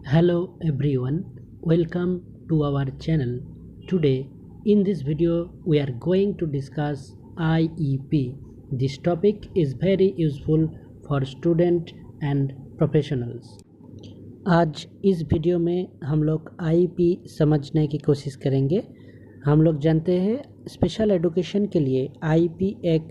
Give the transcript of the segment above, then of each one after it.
Hello everyone, welcome to our channel. Today in this video we are going to discuss IEP. This topic is very useful for student and professionals. आज इस video में हम लोग IEP समझने की कोशिश करेंगे। हम लोग जानते हैं स्पेशल एजुकेशन के लिए IEP एक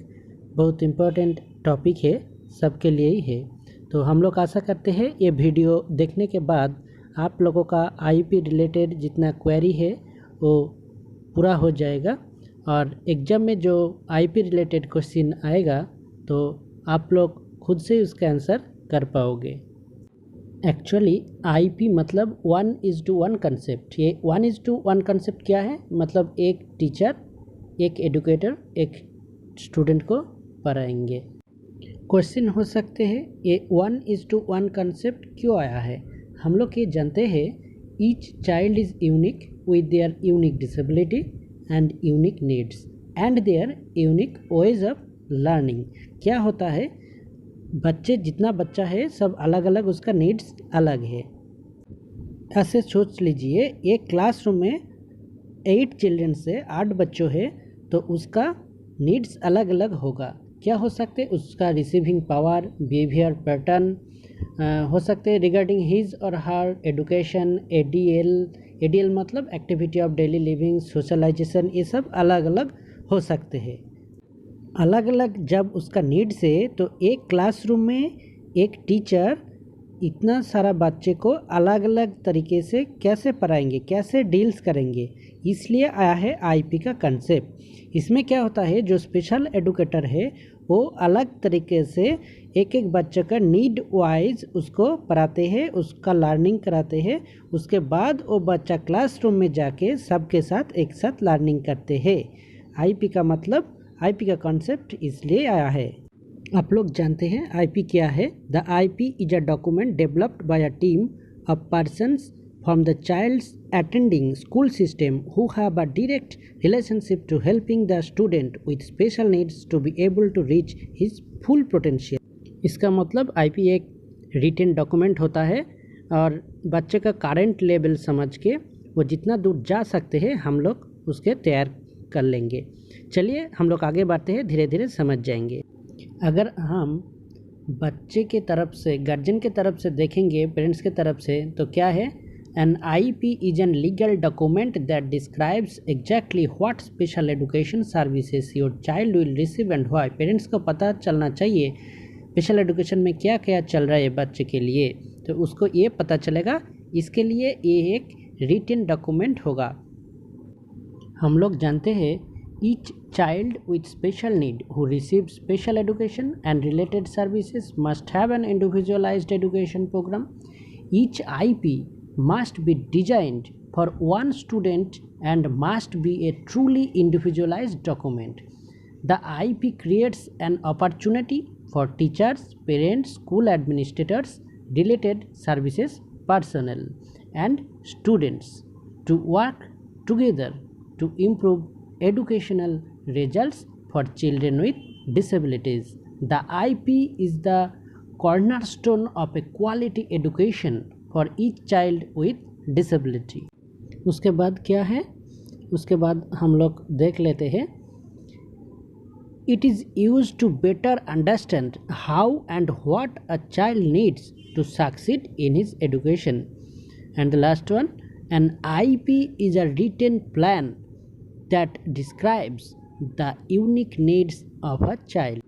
बहुत इम्पोर्टेंट टॉपिक है, सबके लिए ही है। तो हम लोग आशा करते हैं ये वीडियो देखने के बाद आप लोगों का IEP रिलेटेड जितना क्वेरी है वो पूरा हो जाएगा और एग्ज़ाम में जो IEP रिलेटेड क्वेश्चन आएगा तो आप लोग खुद से उसका आंसर कर पाओगे। एक्चुअली IEP मतलब 1:1 कंसेप्ट। ये 1:1 कंसेप्ट क्या है? मतलब एक टीचर, एक एजुकेटर, एक स्टूडेंट को पढ़ाएंगे। क्वेश्चन हो सकते हैं ये 1:1 कंसेप्ट क्यों आया है। हम लोग ये जानते हैं each child is unique with their unique disability and unique needs and there unique ways of learning. क्या होता है, बच्चे जितना बच्चा है सब अलग अलग, उसका नीड्स अलग है। ऐसे सोच लीजिए एक क्लासरूम में 8 चिल्ड्रन से 8 बच्चों है तो उसका नीड्स अलग अलग होगा। क्या हो सकते हैं? उसका रिसीविंग पावर, बिहेवियर पैटर्न हो सकते हैं रिगार्डिंग हिज और हर एजुकेशन, एडीएल मतलब activity of daily living, socialization, ये सब अलग अलग हो सकते हैं। अलग अलग जब उसका नीड्स है तो एक क्लासरूम में एक टीचर इतना सारा बच्चे को अलग अलग तरीके से कैसे पढ़ाएंगे, कैसे डील्स करेंगे, इसलिए आया है आईपी का कंसेप्ट। इसमें क्या होता है, जो स्पेशल एजुकेटर है वो अलग तरीके से एक एक बच्चे का नीड वाइज उसको पढ़ाते हैं, उसका लर्निंग कराते हैं। उसके बाद वो बच्चा क्लासरूम में जाके सबके साथ एक साथ लर्निंग करते हैं। आईपी का मतलब, आईपी का कॉन्सेप्ट इसलिए आया है। आप लोग जानते हैं आईपी क्या है। The IP is a document developed by a team of persons from the child's attending school system who have a direct relationship to helping the student with special needs to be able to reach his full potential। इसका मतलब IP एक written document होता है और बच्चे का current level समझ के वो जितना दूर जा सकते हैं हम लोग उसके तैयार कर लेंगे। चलिए हम लोग आगे बढ़ते हैं, धीरे धीरे समझ जाएंगे। अगर हम बच्चे के तरफ से, गार्जियन के तरफ से देखेंगे, पेरेंट्स के तरफ से, तो क्या है, An IEP is a legal document that describes exactly what special education services your child will receive and why। Parents को पता चलना चाहिए स्पेशल एजुकेशन में क्या क्या चल रहा है बच्चे के लिए, तो उसको ये पता चलेगा। इसके लिए ये एक रिटन डॉक्यूमेंट होगा। हम लोग जानते हैं each child with special need who receives special education and related services must have an individualized education program। Each IEP must be designed for one student and must be a truly individualized document। The IEP creates an opportunity for teachers, parents, school administrators, related services personnel, and students to work together to improve educational results for children with disabilities। The IEP is the cornerstone of a quality education for each child with disability. उसके बाद क्या है, उसके बाद हम लोग देख लेते हैं it is used to better understand how and what a child needs to succeed in his education. And the last one, an IP is a written plan that describes the unique needs of a child.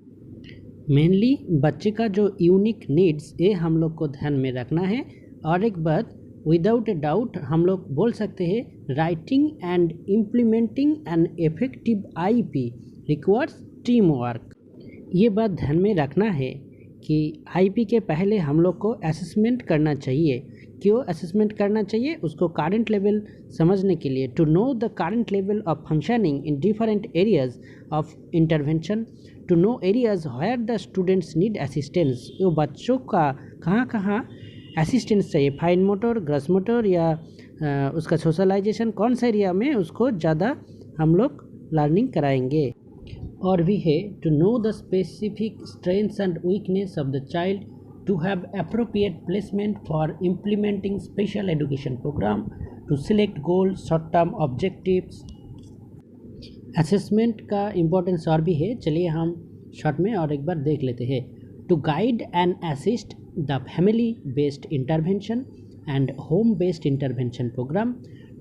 Mainly बच्चे का जो unique needs ये हम लोग को ध्यान में रखना है। और एक बात, विदाउट ए डाउट हम लोग बोल सकते हैं writing and implementing an effective IP requires team work. ये बात ध्यान में रखना है कि आईपी के पहले हम लोग को असेसमेंट करना चाहिए। क्यों असेसमेंट करना चाहिए? उसको करंट लेवल समझने के लिए, to know the current level of functioning in different areas of intervention, to know areas where the students need assistance. वो बच्चों का कहाँ कहाँ असिस्टेंस चाहिए, फाइन मोटर, ग्रॉस मोटर, या उसका सोशलाइजेशन कौन सा एरिया में उसको ज़्यादा हम लोग लर्निंग कराएंगे। और भी है to know the specific strengths and weakness of the child to have appropriate placement for implementing special education program, to select goals, short term objectives. Assessment का इम्पोर्टेंस और भी है, चलिए हम शॉर्ट में और एक बार देख लेते हैं. To guide and assist the family based intervention and home based intervention programme,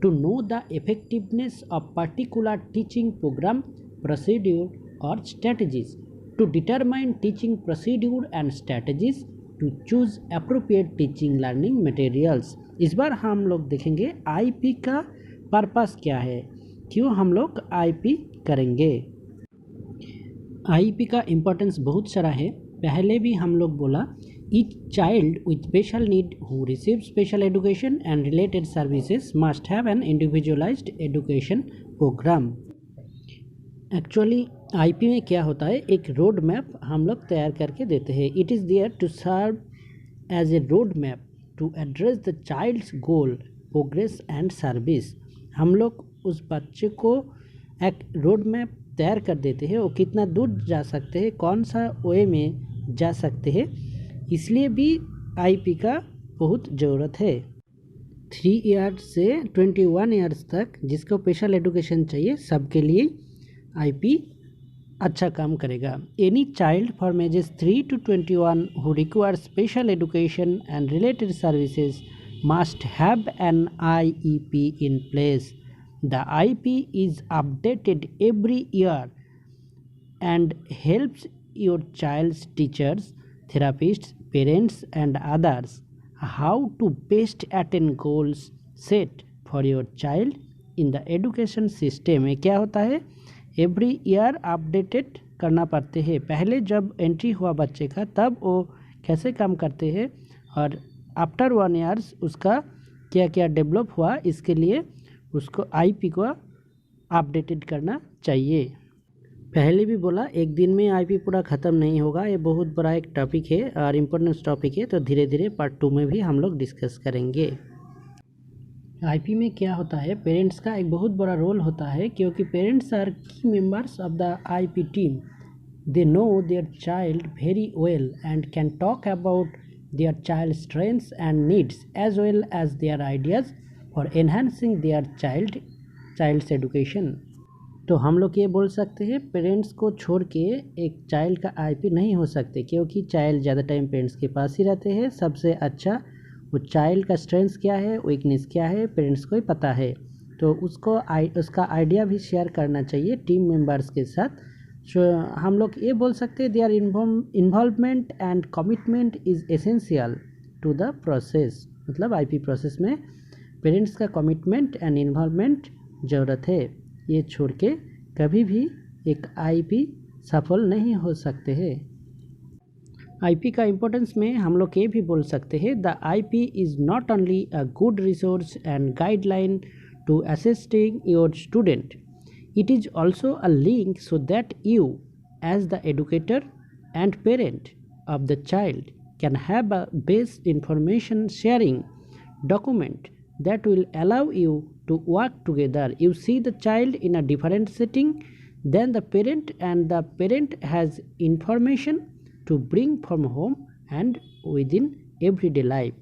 to know the effectiveness of particular teaching programme, procedure और strategies, to determine teaching procedure and strategies, to choose appropriate teaching learning materials. इस बार हम लोग देखेंगे IP का purpose क्या है, क्यों हम लोग आईपी करेंगे. आईपी का इम्पोर्टेंस बहुत सारा है. पहले भी हम लोग बोला each child with special need who receive special education and related services must have an individualized education program. Actually IP में क्या होता है, एक रोड मैप हम लोग तैयार करके देते हैं. It is there to serve as a road map to address the child's goal, progress and service. हम लोग उस बच्चे को एक रोड मैप तैयार कर देते हैं, वो कितना दूर जा सकते हैं, कौन सा वे में जा सकते हैं. इसलिए भी आईपी का बहुत ज़रूरत है. 3 ईयर्स से 21 ईयर्स तक जिसको स्पेशल एजुकेशन चाहिए सबके लिए आईपी अच्छा काम करेगा. Any child from ages 3 to 21 who require special education and related services must have an IEP in place. The IEP is updated every year and helps your child's teachers, therapists, parents and others how to best attain goals set for your child in the education system. में क्या होता है, every year updated करना पड़ते हैं. पहले जब entry हुआ बच्चे का तब वो कैसे काम करते हैं और आफ्टर 1 ईयर्स उसका क्या क्या डेवलप हुआ, इसके लिए उसको आईपी को अपडेटेड करना चाहिए. पहले भी बोला एक दिन में आईपी पूरा ख़त्म नहीं होगा, ये बहुत बड़ा एक टॉपिक है और इम्पोर्टेंट टॉपिक है, तो धीरे धीरे पार्ट 2 में भी हम लोग डिस्कस करेंगे. आईपी में क्या होता है, पेरेंट्स का एक बहुत बड़ा रोल होता है, क्योंकि पेरेंट्स आर की members of the IP team. They know their child very well and can talk about their child's strengths and needs as well as their ideas for enhancing their child's education. तो हम लोग ये बोल सकते हैं parents को छोड़ के एक चाइल्ड का आईपी नहीं हो सकते, क्योंकि चाइल्ड ज़्यादा टाइम पेरेंट्स के पास ही रहते हैं. सबसे अच्छा वो चाइल्ड का स्ट्रेंथ्स क्या है, वीकनेस क्या है, पेरेंट्स को ही पता है, तो उसको उसका आइडिया भी शेयर करना चाहिए टीम मेंबर्स के साथ. हम लोग ये बोल सकते हैं their involvement and commitment is essential to the process. मतलब आईपी प्रोसेस में पेरेंट्स का कमिटमेंट एंड इन्वॉल्वमेंट ज़रूरत है. ये छोड़ के कभी भी एक आईपी सफल नहीं हो सकते हैं. आईपी का इम्पोर्टेंस में हम लोग ये भी बोल सकते हैं the IP is not only a good resource and guideline to assisting your student. It is also a link so that you, as the educator and parent of the child, can have a base information sharing document that will allow you to work together. You see the child in a different setting than the parent, and the parent has information to bring from home and within everyday life.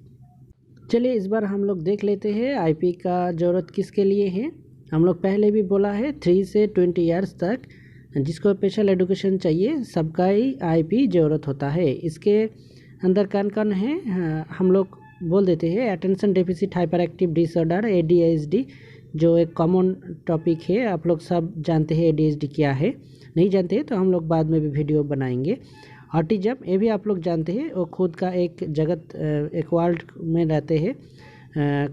चलिए इस बार हम लोग देख लेते हैं IP का ज़रूरत किसके लिए है. हम लोग पहले भी बोला है 3 से 20 ईयर्स तक जिसको स्पेशल एजुकेशन चाहिए सबका ही आईपी ज़रूरत होता है. इसके अंदर कौन कौन है हम लोग बोल देते हैं. Attention deficit hyper active disorder ADHD, जो एक कॉमन टॉपिक है, आप लोग सब जानते हैं ADHD क्या है. नहीं जानते हैं तो हम लोग बाद में भी वीडियो बनाएंगे. ऑटिज्म, ये भी आप लोग जानते हैं, वो खुद का एक जगत एक वर्ल्ड में रहते हैं.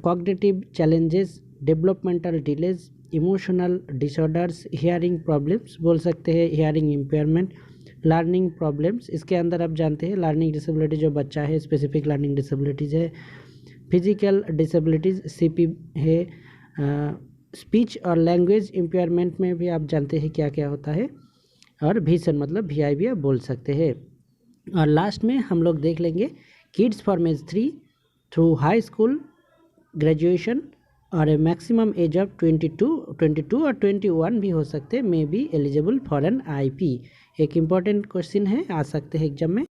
Cognitive challenges, developmental delays, emotional disorders, hearing problems बोल सकते हैं, हियरिंग इम्पेयरमेंट, लर्निंग प्रॉब्लम्स. इसके अंदर आप जानते हैं लर्निंग डिसेबिलिटी जो बच्चा है, स्पेसिफिक लर्निंग डिसेबिलिटीज़ है. फिजिकल डिसेबिलिटीज़ CP है. स्पीच और लैंग्वेज इम्पेयरमेंट में भी आप जानते हैं क्या क्या होता है. और विजन मतलब VI भी आप बोल सकते हैं. और लास्ट में हम लोग देख लेंगे kids from age 3 through high school graduation और मैक्सिमम एज ऑफ 22 और 21 भी हो सकते हैं, may be eligible for an IP. एक इम्पॉर्टेंट क्वेश्चन है, आ सकते हैं एग्जाम में.